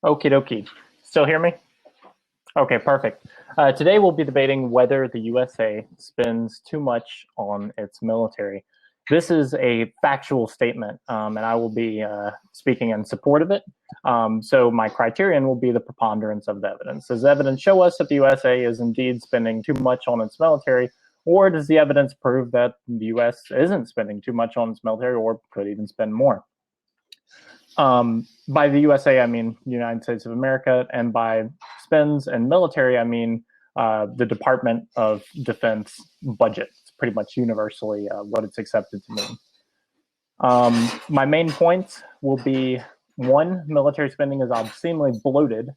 Okie dokie. Still hear me? Okay, perfect. Today we'll be debating whether the USA spends too much on its military. This is a factual statement, and I will be speaking in support of it. So my criterion will be the preponderance of the evidence. Does the evidence show us that the USA is indeed spending too much on its military, or does the evidence prove that the US isn't spending too much on its military or could even spend more? By the USA, I mean United States of America, and by spends and military, I mean the Department of Defense budget. It's pretty much universally what it's accepted to mean. My main points will be: one, military spending is obscenely bloated;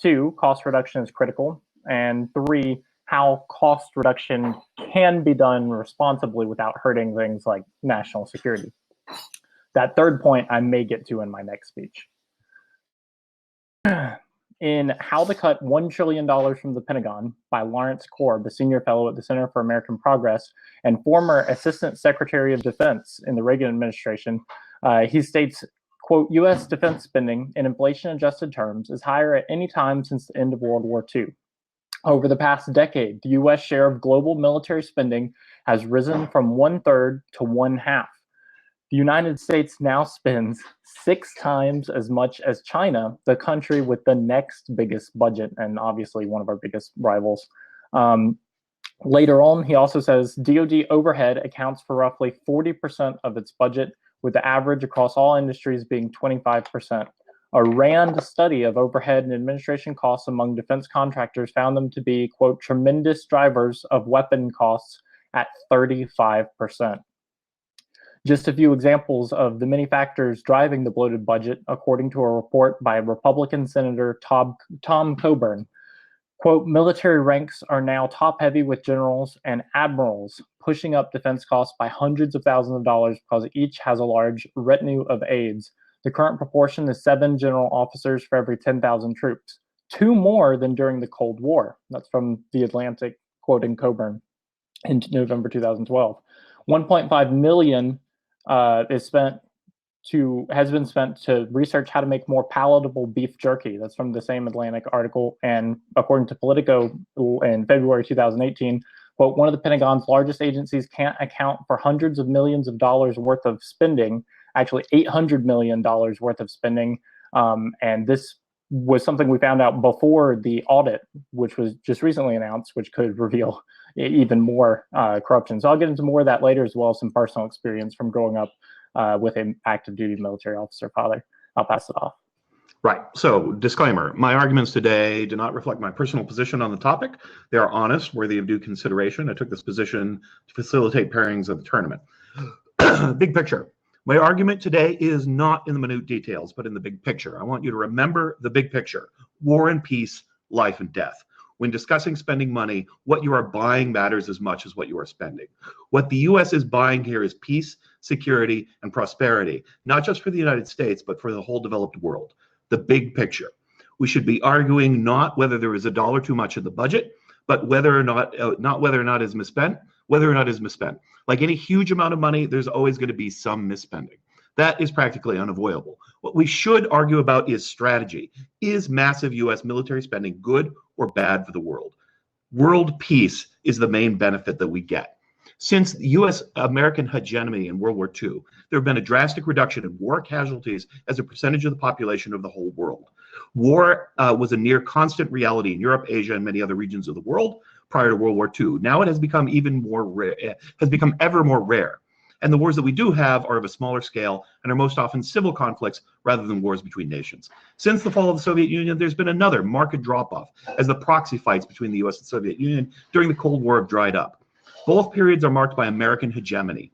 two, cost reduction is critical; and three, how cost reduction can be done responsibly without hurting things like national security. That third point I may get to in my next speech. In How to Cut $1 trillion from the Pentagon by Lawrence Korb, a senior fellow at the Center for American Progress and former Assistant Secretary of Defense in the Reagan administration, he states, quote, U.S. defense spending in inflation-adjusted terms is higher at any time since the end of World War II. Over the past decade, the U.S. share of global military spending has risen from 1/3 to 1/2. The United States now spends 6 times as much as China, the country with the next biggest budget, and obviously one of our biggest rivals. Later on, he also says DoD overhead accounts for roughly 40% of its budget, with the average across all industries being 25%. A RAND study of overhead and administration costs among defense contractors found them to be, quote, tremendous drivers of weapon costs at 35%. Just a few examples of the many factors driving the bloated budget, according to a report by Republican Senator Tom Coburn. Quote, military ranks are now top-heavy with generals and admirals, pushing up defense costs by hundreds of thousands of dollars because each has a large retinue of aides. The current proportion is 7 general officers for every 10,000 troops, 2 more than during the Cold War. That's from The Atlantic, quoting Coburn in November 2012. 1.5 million has been spent to research how to make more palatable beef jerky. That's from the same Atlantic article. And according to Politico in February 2018, quote, one of the Pentagon's largest agencies can't account for hundreds of millions of dollars worth of spending, actually $800 million worth of spending. And this was something we found out before the audit, which was just recently announced, which could reveal even more corruption. So I'll get into more of that later, as well as some personal experience from growing up with an active duty military officer father. I'll pass it off. Right. So, disclaimer, my arguments today do not reflect my personal position on the topic. They are honest, worthy of due consideration. I took this position to facilitate pairings of the tournament. Big picture. My argument today is not in the minute details, but in the big picture. I want you to remember the big picture: war and peace, life and death. When discussing spending money, what you are buying matters as much as what you are spending. What the U.S. is buying here is peace, security, and prosperity, not just for the United States, but for the whole developed world. The big picture. We should be arguing not whether there is a dollar too much in the budget, but whether or not, not whether or not is misspent, whether or not is misspent. Like any huge amount of money, there's always going to be some misspending. That is practically unavoidable. What we should argue about is strategy. Is massive U.S. military spending good or bad for the world? World peace is the main benefit that we get. Since U.S. American hegemony in World War II, there have been a drastic reduction in war casualties as a percentage of the population of the whole world. War was a near constant reality in Europe, Asia, and many other regions of the world prior to World War II. Now it has become even more rare, has become ever more rare. And the wars that we do have are of a smaller scale and are most often civil conflicts rather than wars between nations. Since the fall of the Soviet Union, there's been another marked drop-off as the proxy fights between the US and Soviet Union during the Cold War have dried up. Both periods are marked by American hegemony.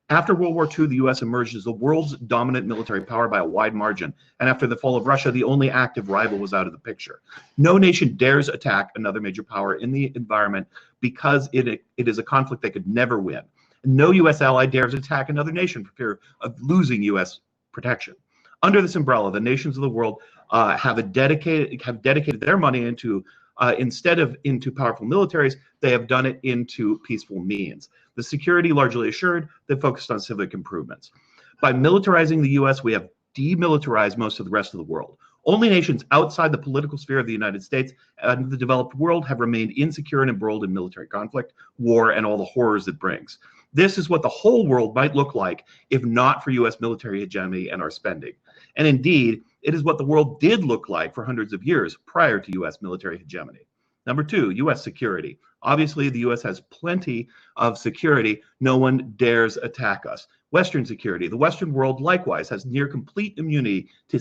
After World War II, the US emerged as the world's dominant military power by a wide margin, and after the fall of Russia, the only active rival was out of the picture. No nation dares attack another major power in the environment because it is a conflict they could never win. No U.S. ally dares attack another nation for fear of losing U.S. protection. Under this umbrella, the nations of the world have dedicated their money into instead of into powerful militaries, they have done it into peaceful means. The security largely assured, they focused on civic improvements. By militarizing the U.S., we have demilitarized most of the rest of the world. Only nations outside the political sphere of the United States and the developed world have remained insecure and embroiled in military conflict, war, and all the horrors it brings. This is what the whole world might look like if not for US military hegemony and our spending. And indeed, it is what the world did look like for hundreds of years prior to US military hegemony. Number two, US security. Obviously, the US has plenty of security. No one dares attack us. Western security. The Western world likewise has near complete immunity to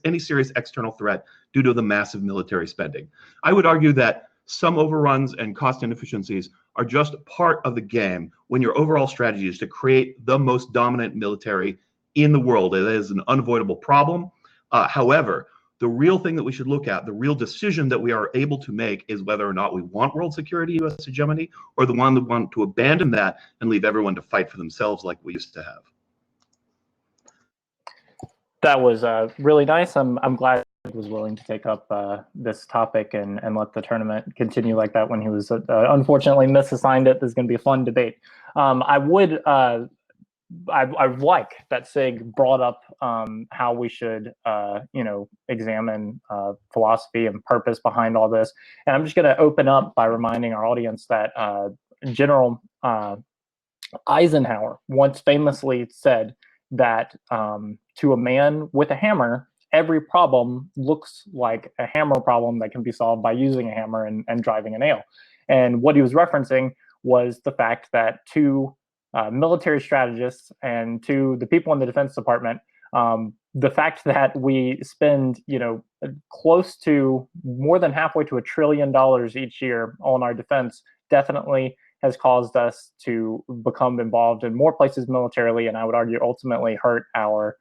any serious external threat due to the massive military spending. I would argue that some overruns and cost inefficiencies are just part of the game when your overall strategy is to create the most dominant military in the world. It is an unavoidable problem. However, the real thing that we should look at, the real decision that we are able to make, is whether or not we want world security, US hegemony, or the one that want to abandon that and leave everyone to fight for themselves like we used to have. That was really nice. I'm glad he was willing to take up this topic and let the tournament continue like that when he was unfortunately misassigned it. This is going to be a fun debate. I like that Sig brought up how we should, examine philosophy and purpose behind all this. And I'm just going to open up by reminding our audience that General Eisenhower once famously said that to a man with a hammer, every problem looks like a hammer problem that can be solved by using a hammer and driving a nail. And what he was referencing was the fact that to military strategists and to the people in the Defense Department, the fact that we spend, close to more than halfway to $1 trillion each year on our defense definitely has caused us to become involved in more places militarily, and I would argue ultimately hurt our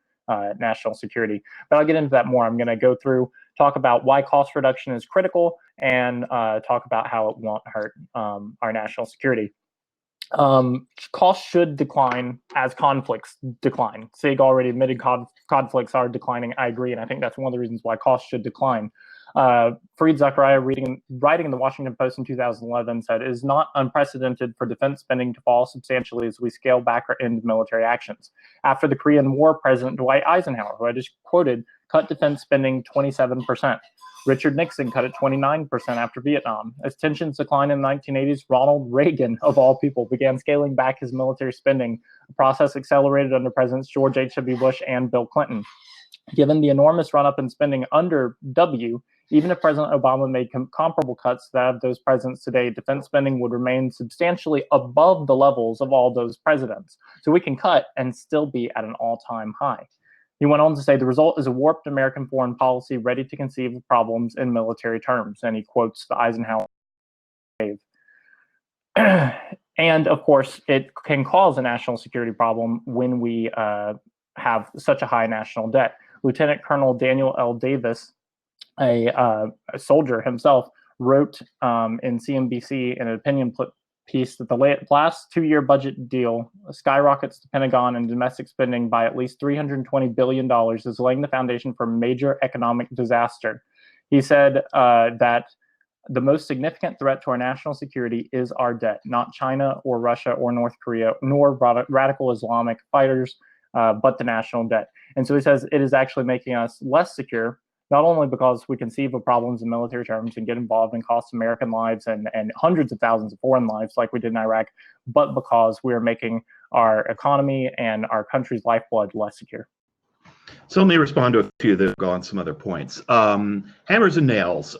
national security. But I'll get into that more. I'm going to go through, talk about why cost reduction is critical, and talk about how it won't hurt our national security. Costs should decline as conflicts decline. Sig already admitted conflicts are declining. I agree, and I think that's one of the reasons why costs should decline. Fareed Zakaria, writing in the Washington Post in 2011, said, "It is not unprecedented for defense spending to fall substantially as we scale back our end military actions. After the Korean War, President Dwight Eisenhower, who I just quoted, cut defense spending 27%. Richard Nixon cut it 29% after Vietnam. As tensions declined in the 1980s, Ronald Reagan, of all people, began scaling back his military spending, a process accelerated under Presidents George H.W. Bush and Bill Clinton. Given the enormous run-up in spending under W, even if President Obama made comparable cuts to that of those presidents today, defense spending would remain substantially above the levels of all those presidents. So we can cut and still be at an all-time high." He went on to say, "The result is a warped American foreign policy ready to conceive of problems in military terms." And he quotes the Eisenhower wave. And of course, it can cause a national security problem when we have such a high national debt. Lieutenant Colonel Daniel L. Davis, a soldier himself, wrote in CNBC in an opinion piece that the last 2-year budget deal skyrockets the Pentagon and domestic spending by at least $320 billion, is laying the foundation for major economic disaster. He said that the most significant threat to our national security is our debt, not China or Russia or North Korea, nor radical Islamic fighters, but the national debt. And so he says it is actually making us less secure, not only because we conceive of problems in military terms and get involved and cost American lives and hundreds of thousands of foreign lives like we did in Iraq, but because we are making our economy and our country's lifeblood less secure. So let me respond to a few that go on some other points. Hammers and nails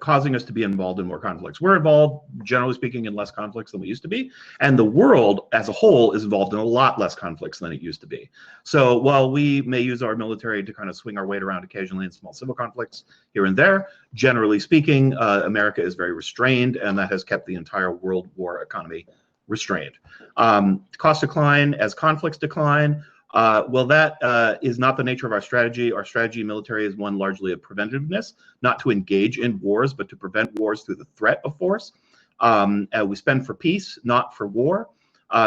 causing us to be involved in more conflicts. We're involved, generally speaking, in less conflicts than we used to be. And the world as a whole is involved in a lot less conflicts than it used to be. So while we may use our military to kind of swing our weight around occasionally in small civil conflicts here and there, generally speaking, America is very restrained, and that has kept the entire world war economy restrained. Cost decline as conflicts decline. Well, that is not the nature of our strategy. Our strategy military is one largely of preventiveness, not to engage in wars, but to prevent wars through the threat of force. We spend for peace, not for war.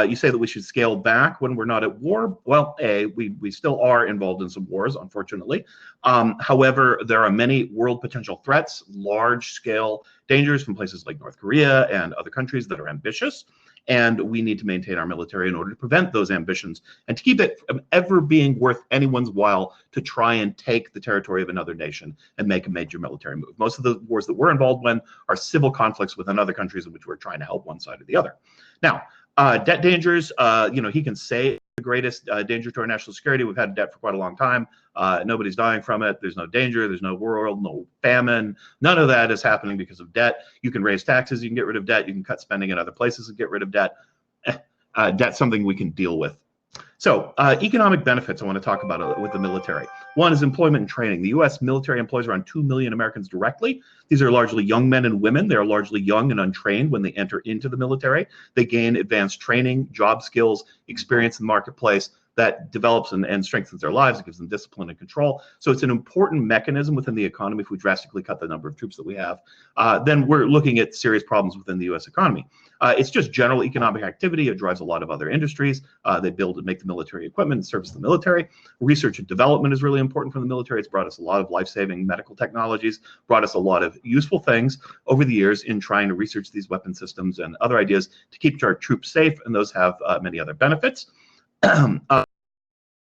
You say that we should scale back when we're not at war. Well, we still are involved in some wars, unfortunately. However, there are many world potential threats, large-scale dangers from places like North Korea and other countries that are ambitious. And we need to maintain our military in order to prevent those ambitions and to keep it from ever being worth anyone's while to try and take the territory of another nation and make a major military move. Most of the wars that we're involved in are civil conflicts within other countries in which we're trying to help one side or the other. Now, debt dangers, he can say the greatest danger to our national security. We've had debt for quite a long time. Nobody's dying from it. There's no danger. There's no world, no famine. None of that is happening because of debt. You can raise taxes. You can get rid of debt. You can cut spending in other places and get rid of debt. Debt's something we can deal with. So economic benefits I want to talk about with the military. One is employment and training. The U.S. military employs around 2 million Americans directly. These are largely young men and women. They are largely young and untrained when they enter into the military. They gain advanced training, job skills, experience in the marketplace that develops and strengthens their lives. It gives them discipline and control. So it's an important mechanism within the economy. If we drastically cut the number of troops that we have, then we're looking at serious problems within the U.S. economy. It's just general economic activity. It drives a lot of other industries. They build and make the military equipment and service the military. Research and development is really important for the military. It's brought us a lot of life-saving medical technologies, brought us a lot of useful things over the years in trying to research these weapon systems and other ideas to keep our troops safe, and those have many other benefits.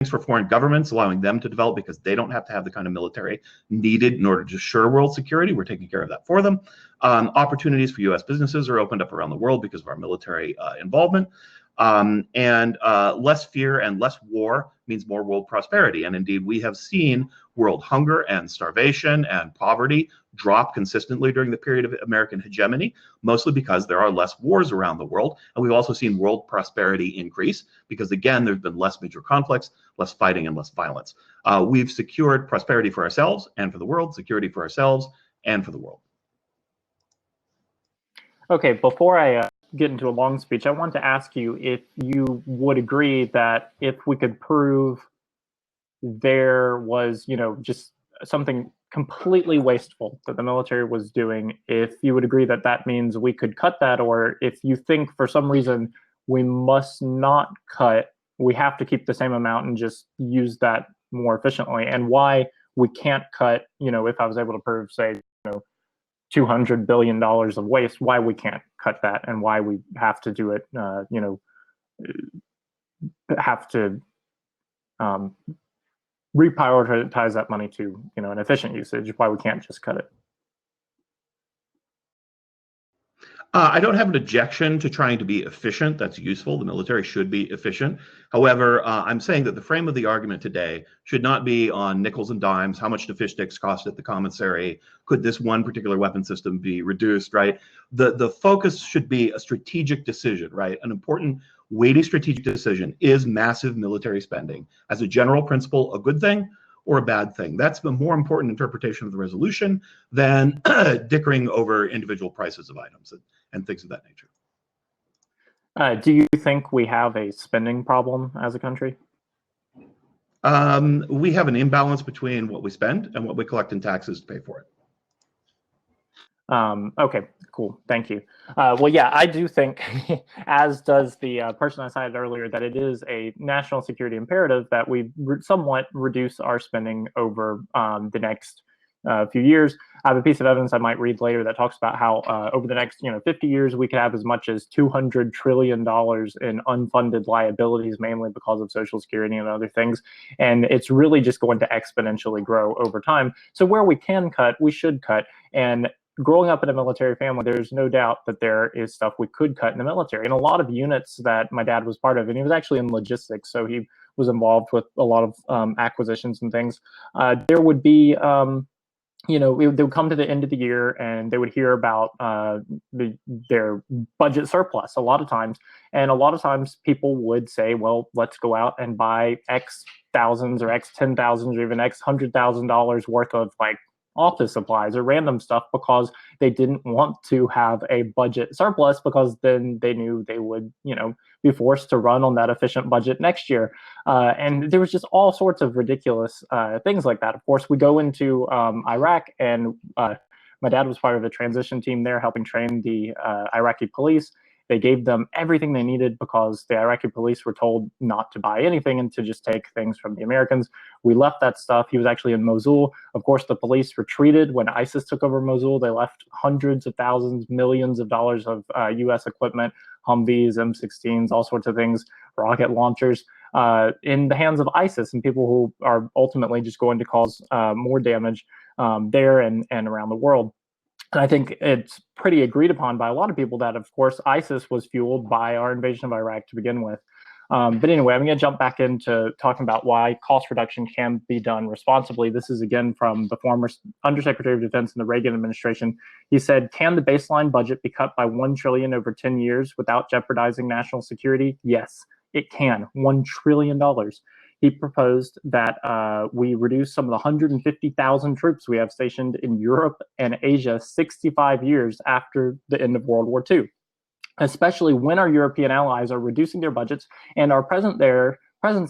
Thanks for foreign governments, allowing them to develop because they don't have to have the kind of military needed in order to assure world security. We're taking care of that for them. Opportunities for U.S. businesses are opened up around the world because of our military involvement. Less fear and less war means more world prosperity. And indeed, we have seen world hunger and starvation and poverty drop consistently during the period of American hegemony, mostly because there are less wars around the world. And we've also seen world prosperity increase because, again, there's been less major conflicts, less fighting, and less violence. We've secured prosperity for ourselves and for the world, security for ourselves and for the world. Okay, before I get into a long speech, I want to ask you if you would agree that if we could prove there was, just something completely wasteful that the military was doing, if you would agree that that means we could cut that, or if you think for some reason we must not cut, we have to keep the same amount and just use that more efficiently, and why we can't cut, if I was able to prove, say, $200 billion of waste, why we can't cut that and why we have to do it, have to reprioritize that money to, an efficient usage, why we can't just cut it. I don't have an objection to trying to be efficient. That's useful. The military should be efficient. However, I'm saying that the frame of the argument today should not be on nickels and dimes. How much do fish sticks cost at the commissary? Could this one particular weapon system be reduced, right? The focus should be a strategic decision, right? An important, weighty strategic decision. Is massive military spending, as a general principle, a good thing or a bad thing? That's the more important interpretation of the resolution than dickering over individual prices of items and things of that nature. Do you think we have a spending problem as a country? We have an imbalance between what we spend and what we collect in taxes to pay for it. Okay, cool. Thank you. Well, yeah, I do think, as does the person I cited earlier, that it is a national security imperative that we somewhat reduce our spending over the next few years. I have a piece of evidence I might read later that talks about how over the next 50 years, we could have as much as $200 trillion in unfunded liabilities, mainly because of Social Security and other things. And it's really just going to exponentially grow over time. So where we can cut, we should cut. And growing up in a military family, there's no doubt that there is stuff we could cut in the military. And a lot of units that my dad was part of, and he was actually in logistics, so he was involved with a lot of acquisitions and things. There would be, they would come to the end of the year and they would hear about their budget surplus a lot of times. And a lot of times people would say, well, let's go out and buy X thousands or X 10,000s or even X $100,000 worth of office supplies or random stuff, because they didn't want to have a budget surplus, because then they knew they would, be forced to run on that efficient budget next year. And there was just all sorts of ridiculous things like that. Of course, we go into Iraq, and my dad was part of a transition team there helping train the Iraqi police. They gave them everything they needed because the Iraqi police were told not to buy anything and to just take things from the Americans. We left that stuff. He was actually in Mosul. Of course, the police retreated when ISIS took over Mosul. They left hundreds of thousands, millions of dollars of U.S. equipment, Humvees, M16s, all sorts of things, rocket launchers, in the hands of ISIS and people who are ultimately just going to cause more damage there and around the world. And I think it's pretty agreed upon by a lot of people that, of course, ISIS was fueled by our invasion of Iraq to begin with. But anyway, I'm going to jump back into talking about why cost reduction can be done responsibly. This is again from the former Undersecretary of Defense in the Reagan administration. He said, "Can the baseline budget be cut by $1 trillion over 10 years without jeopardizing national security? Yes, it can. $1 trillion." He proposed that we reduce some of the 150,000 troops we have stationed in Europe and Asia 65 years after the end of World War II, especially when our European allies are reducing their budgets and our presence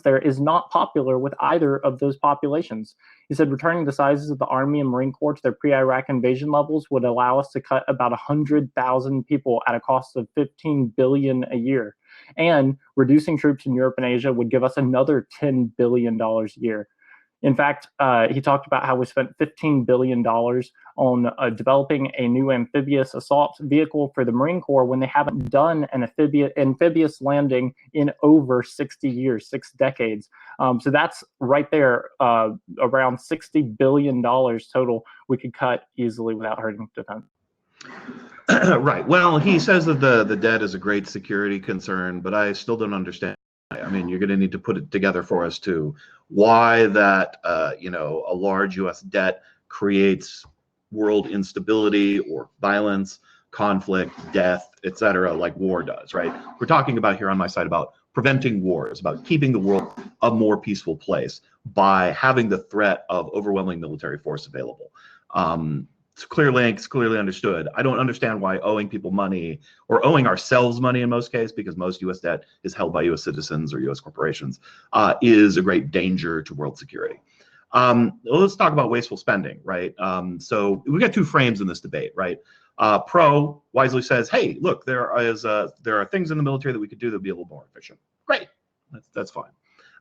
there is not popular with either of those populations. He said returning the sizes of the Army and Marine Corps to their pre-Iraq invasion levels would allow us to cut about 100,000 people at a cost of $15 billion a year. And reducing troops in Europe and Asia would give us another $10 billion a year. In fact, he talked about how we spent $15 billion on developing a new amphibious assault vehicle for the Marine Corps when they haven't done an amphibious landing in over 60 years, 6 decades. So that's right there, around $60 billion total we could cut easily without hurting defense. Right. Well, he says that the debt is a great security concern, but I still don't understand. I mean, you're going to need to put it together for us too. Why that a large U.S. debt creates world instability or violence, conflict, death, etc., like war does, right? We're talking about here on my side about preventing wars, about keeping the world a more peaceful place by having the threat of overwhelming military force available. It's clear links, clearly understood. I don't understand why owing people money, or owing ourselves money in most cases, because most U.S. debt is held by U.S. citizens or U.S. corporations, is a great danger to world security. Let's talk about wasteful spending, right? So we got two frames in this debate, right? Pro wisely says, hey, look, there are things in the military that we could do that would be a little more efficient. Great, that's fine.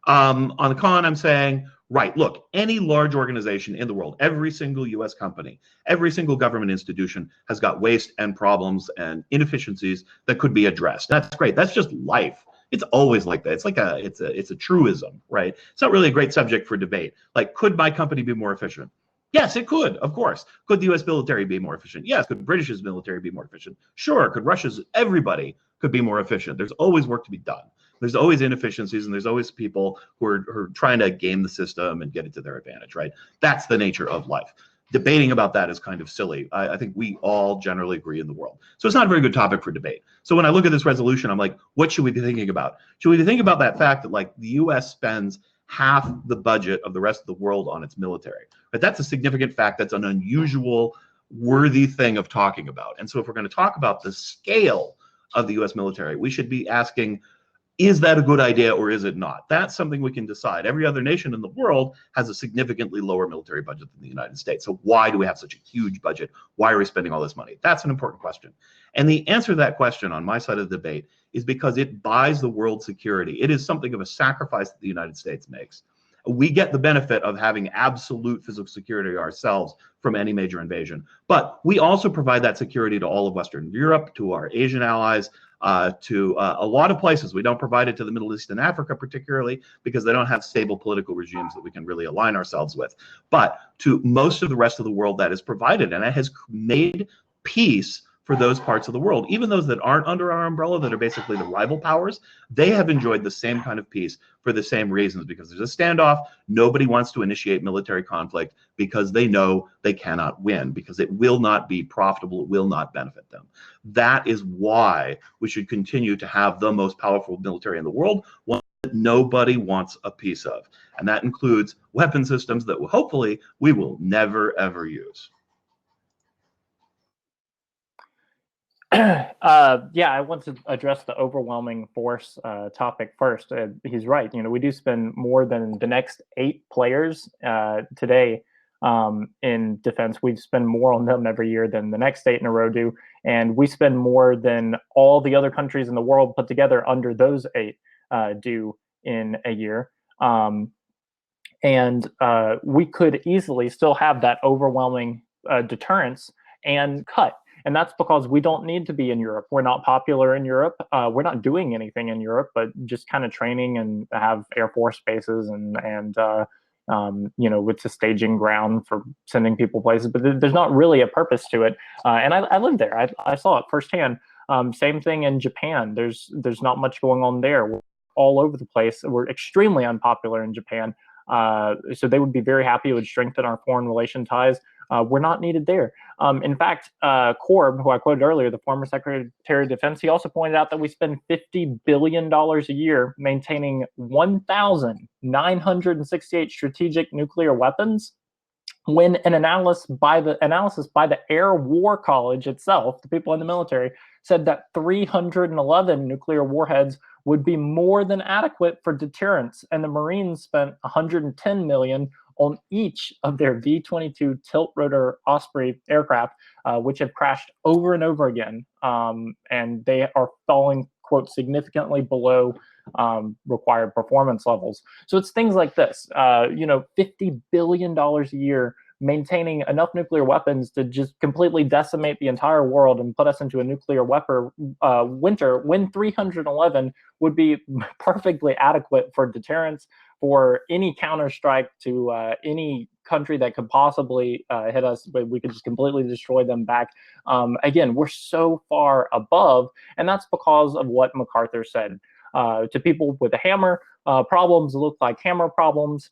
On the con, I'm saying, right, look, any large organization in the world, every single U.S. company, every single government institution has got waste and problems and inefficiencies that could be addressed. That's great. That's just life. It's always like that. It's like it's a truism, right? It's not really a great subject for debate. Like, could my company be more efficient? Yes, it could, of course. Could the U.S. military be more efficient? Yes. Could British's military be more efficient? Sure. Could Russia's? Everybody could be more efficient. There's always work to be done. There's always inefficiencies, and there's always people who are trying to game the system and get it to their advantage, right? That's the nature of life. Debating about that is kind of silly. I think we all generally agree in the world. So it's not a very good topic for debate. So when I look at this resolution, I'm like, what should we be thinking about? Should we be thinking about that fact that, like, the U.S. spends half the budget of the rest of the world on its military? But that's a significant fact. That's an unusual, worthy thing of talking about. And so if we're going to talk about the scale of the U.S. military, we should be asking, is that a good idea or is it not? That's something we can decide. Every other nation in the world has a significantly lower military budget than the United States. So why do we have such a huge budget? Why are we spending all this money? That's an important question. And the answer to that question on my side of the debate is because it buys the world security. It is something of a sacrifice that the United States makes. We get the benefit of having absolute physical security ourselves from any major invasion. But we also provide that security to all of Western Europe, to our Asian allies, to a lot of places. We don't provide it to the Middle East and Africa particularly because they don't have stable political regimes that we can really align ourselves with. But to most of the rest of the world, that is provided, and it has made peace for those parts of the world. Even those that aren't under our umbrella, that are basically the rival powers, they have enjoyed the same kind of peace for the same reasons, because there's a standoff. Nobody wants to initiate military conflict because they know they cannot win, because it will not be profitable, it will not benefit them. That is why we should continue to have the most powerful military in the world, one that nobody wants a piece of. And that includes weapon systems that hopefully we will never, ever use. Yeah, I want to address the overwhelming force topic first. He's right. We do spend more than the next 8 players today in defense. We spend more on them every year than the next 8 in a row do, and we spend more than all the other countries in the world put together under those 8 do in a year. And we could easily still have that overwhelming deterrence and cut. And that's because we don't need to be in Europe. We're not popular in Europe. We're not doing anything in Europe, but just kind of training and have Air Force bases and it's a staging ground for sending people places. But there's not really a purpose to it. And I lived there. I saw it firsthand. Same thing in Japan. There's not much going on there. We're all over the place. We're extremely unpopular in Japan. So they would be very happy. It would strengthen our foreign relation ties. We're not needed there. In fact, Korb, who I quoted earlier, the former Secretary of Defense, he also pointed out that we spend $50 billion a year maintaining 1,968 strategic nuclear weapons, when an analysis by the Air War College itself, the people in the military, said that 311 nuclear warheads would be more than adequate for deterrence, and the Marines spent $110 million on each of their V-22 tilt-rotor Osprey aircraft, which have crashed over and over again, and they are falling, quote, significantly below required performance levels. So it's things like this, $50 billion a year, maintaining enough nuclear weapons to just completely decimate the entire world and put us into a nuclear winter, when 311 would be perfectly adequate for deterrence, for any counterstrike to any country that could possibly hit us, but we could just completely destroy them back. Again, we're so far above, and that's because of what MacArthur said. To people with a hammer, problems look like hammer problems.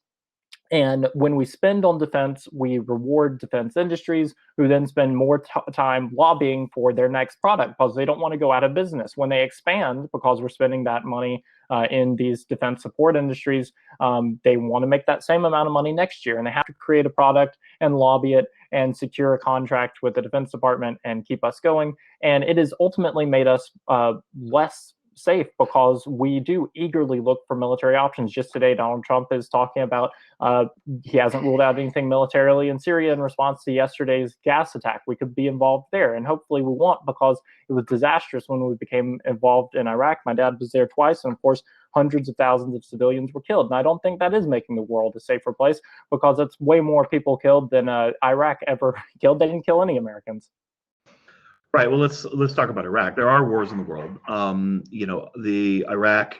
And when we spend on defense, we reward defense industries who then spend more time lobbying for their next product because they don't want to go out of business. When they expand, because we're spending that money in these defense support industries, they want to make that same amount of money next year. And they have to create a product and lobby it and secure a contract with the Defense Department and keep us going. And it has ultimately made us less safe because we do eagerly look for military options. Just today, Donald Trump is talking about he hasn't ruled out anything militarily in Syria in response to yesterday's gas attack. We could be involved there, and hopefully we won't, because it was disastrous when we became involved in Iraq. My dad was there twice, and of course, hundreds of thousands of civilians were killed. And I don't think that is making the world a safer place, because it's way more people killed than Iraq ever killed. They didn't kill any Americans. Right. Well, let's talk about Iraq. There are wars in the world. The Iraq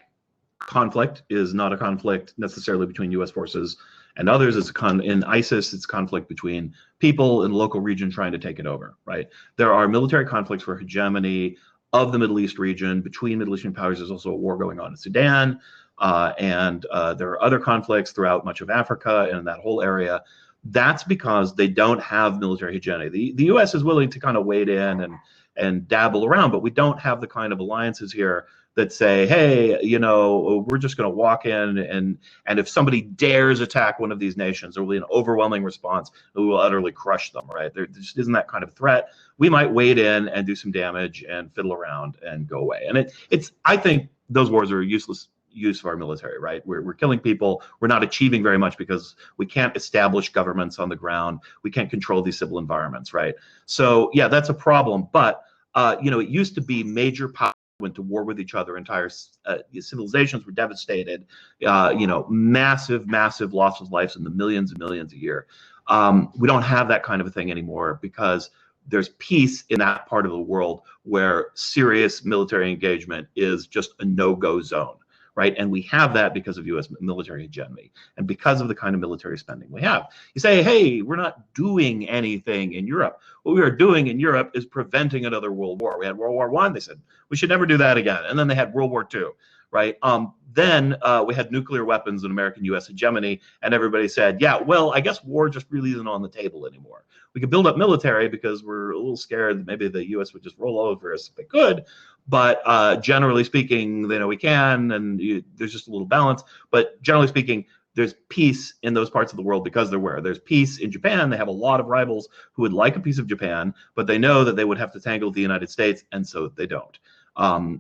conflict is not a conflict necessarily between U.S. forces and others. It's in ISIS. It's a conflict between people in the local region trying to take it over. Right. There are military conflicts for hegemony of the Middle East region between Middle Eastern powers. There's also a war going on in Sudan, and there are other conflicts throughout much of Africa and that whole area. That's because they don't have military hegemony. The U.S. is willing to kind of wade in and dabble around, but we don't have the kind of alliances here that say, hey, we're just going to walk in and if somebody dares attack one of these nations, there will be an overwhelming response and we will utterly crush them, right? There just isn't that kind of threat. We might wade in and do some damage and fiddle around and go away. And I think those wars are useless use of our military, right? We're killing people. We're not achieving very much because we can't establish governments on the ground. We can't control these civil environments, right? So yeah, that's a problem. But it used to be major powers went to war with each other. Entire civilizations were devastated. Massive loss of lives in the millions and millions a year. We don't have that kind of a thing anymore because there's peace in that part of the world where serious military engagement is just a no-go zone. Right. And we have that because of U.S. military hegemony and because of the kind of military spending we have. You say, hey, we're not doing anything in Europe. What we are doing in Europe is preventing another world war. We had World War I. They said we should never do that again. And then they had World War II. Right. Then we had nuclear weapons and American U.S. hegemony. And everybody said, yeah, well, I guess war just really isn't on the table anymore. We could build up military because we're a little scared that maybe the U.S. would just roll over us if they could. But generally speaking, we can, and there's just a little balance. But generally speaking, there's peace in those parts of the world because they're where there's peace in Japan. They have a lot of rivals who would like a piece of Japan, but they know that they would have to tangle with the United States, and so they don't.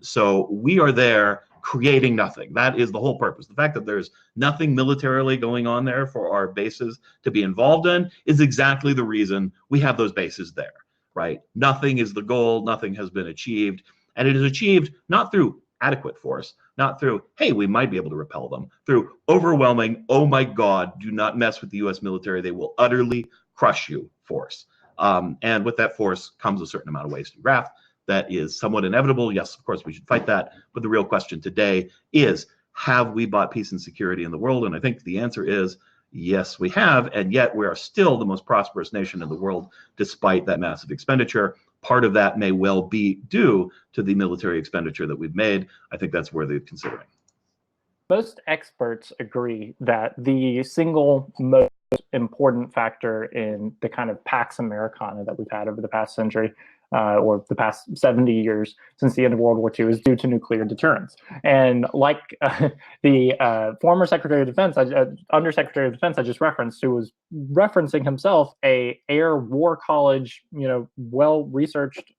So we are there creating nothing. That is the whole purpose. The fact that there's nothing militarily going on there for our bases to be involved in is exactly the reason we have those bases there, right? Nothing is the goal. Nothing has been achieved. And it is achieved not through adequate force, not through, hey, we might be able to repel them, through overwhelming, oh my God, do not mess with the U.S. military. They will utterly crush you force. And with that force comes a certain amount of waste and wrath that is somewhat inevitable. Yes, of course, we should fight that. But the real question today is, have we bought peace and security in the world? And I think the answer is yes, we have. And yet we are still the most prosperous nation in the world, despite that massive expenditure. Part of that may well be due to the military expenditure that we've made. I think that's worthy of considering. Most experts agree that the single most important factor in the kind of Pax Americana that we've had over the past century, or the past 70 years since the end of World War II, is due to nuclear deterrence. And like the former Secretary of Defense, Undersecretary of Defense I just referenced, who was referencing himself a Air War College, well-researched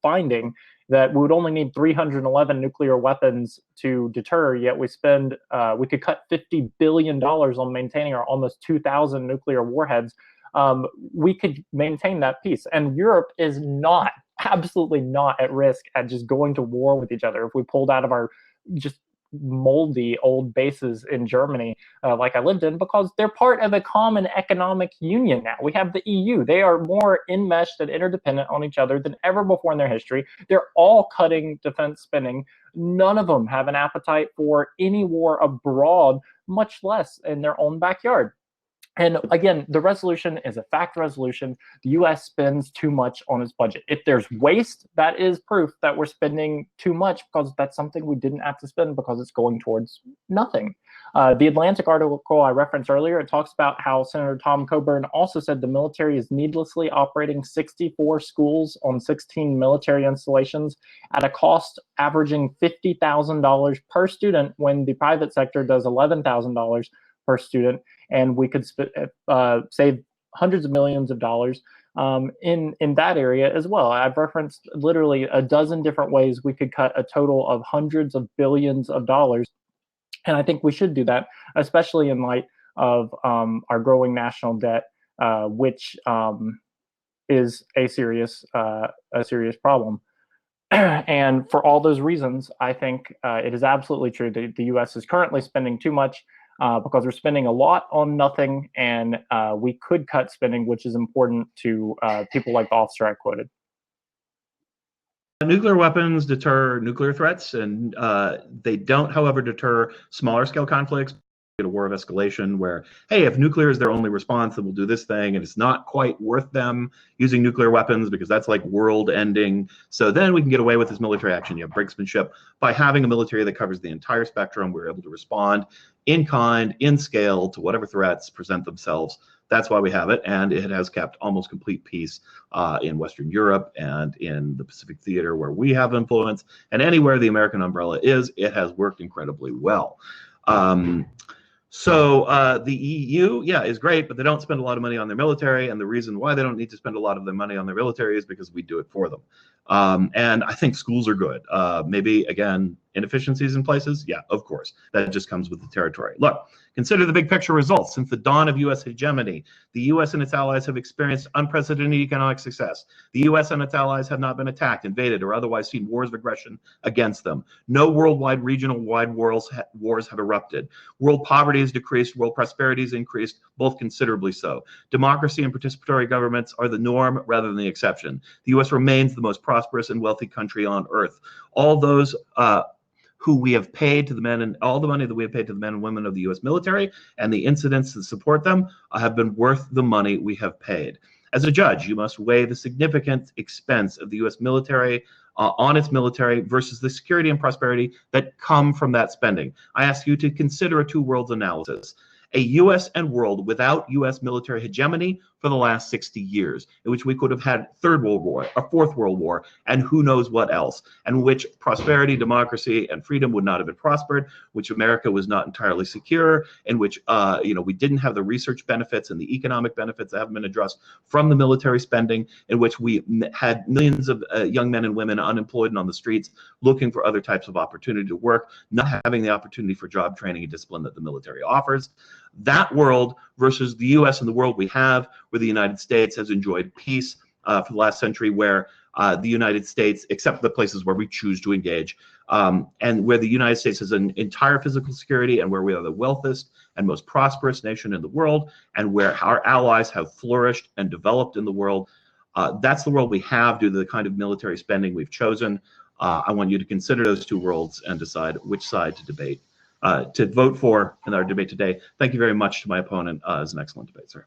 finding that we would only need 311 nuclear weapons to deter, yet we could cut $50 billion on maintaining our almost 2,000 nuclear warheads. We could maintain that peace. And Europe is absolutely not at risk at just going to war with each other. If we pulled out of our just moldy old bases in Germany, like I lived in, because they're part of a common economic union now. We have the EU. They are more enmeshed and interdependent on each other than ever before in their history. They're all cutting defense spending. None of them have an appetite for any war abroad, much less in their own backyard. And again, the resolution is a fact resolution. The U.S. spends too much on its budget. If there's waste, that is proof that we're spending too much, because that's something we didn't have to spend because it's going towards nothing. The Atlantic article I referenced earlier, it talks about how Senator Tom Coburn also said the military is needlessly operating 64 schools on 16 military installations at a cost averaging $50,000 per student, when the private sector does $11,000 per student, and we could save hundreds of millions of dollars in that area as well. I've referenced literally a dozen different ways we could cut a total of hundreds of billions of dollars, and I think we should do that, especially in light of our growing national debt, which is a serious problem. And for all those reasons, I think it is absolutely true that the U.S. is currently spending too much, because we're spending a lot on nothing, and we could cut spending, which is important to people like the officer I quoted. Nuclear weapons deter nuclear threats, and they don't, however, deter smaller scale conflicts. A war of escalation where, hey, if nuclear is their only response, then we'll do this thing, and it's not quite worth them using nuclear weapons because that's like world ending. So then we can get away with this military action. You have brinksmanship. By having a military that covers the entire spectrum, we're able to respond in kind, in scale, to whatever threats present themselves. That's why we have it, and it has kept almost complete peace in Western Europe and in the Pacific theater where we have influence, and anywhere the American umbrella is, it has worked incredibly well. So the EU, yeah, is great, but they don't spend a lot of money on their military, and the reason why they don't need to spend a lot of their money on their military is because we do it for them. And I think schools are good. Maybe, again, inefficiencies in places? Yeah, of course. That just comes with the territory. Look, consider the big picture results. Since the dawn of U.S. hegemony, the U.S. and its allies have experienced unprecedented economic success. The U.S. and its allies have not been attacked, invaded, or otherwise seen wars of aggression against them. No worldwide, regional-wide wars have erupted. World poverty has decreased. World prosperity has increased, both considerably so. Democracy and participatory governments are the norm rather than the exception. The U.S. remains the most prosperous and wealthy country on earth. All those who we have paid to the men, and all the money that we have paid to the men and women of the U.S. military and the incidents that support them have been worth the money we have paid. As a judge, you must weigh the significant expense of the U.S. military on its military versus the security and prosperity that come from that spending. I ask you to consider a two worlds analysis. A U.S. and world without U.S. military hegemony for the last 60 years, in which we could have had Third World War, a Fourth World War, and who knows what else, and which prosperity, democracy, and freedom would not have been prospered, which America was not entirely secure, in which we didn't have the research benefits and the economic benefits that haven't been addressed from the military spending, in which we had millions of young men and women unemployed and on the streets looking for other types of opportunity to work, not having the opportunity for job training and discipline that the military offers. That world versus the U.S. and the world we have, where the United States has enjoyed peace for the last century, where the United States, except the places where we choose to engage, and where the United States has an entire physical security, and where we are the wealthiest and most prosperous nation in the world, and where our allies have flourished and developed in the world. That's the world we have due to the kind of military spending we've chosen. I want you to consider those two worlds and decide which side to debate, to vote for in our debate today. Thank you very much to my opponent. It was an excellent debate, sir.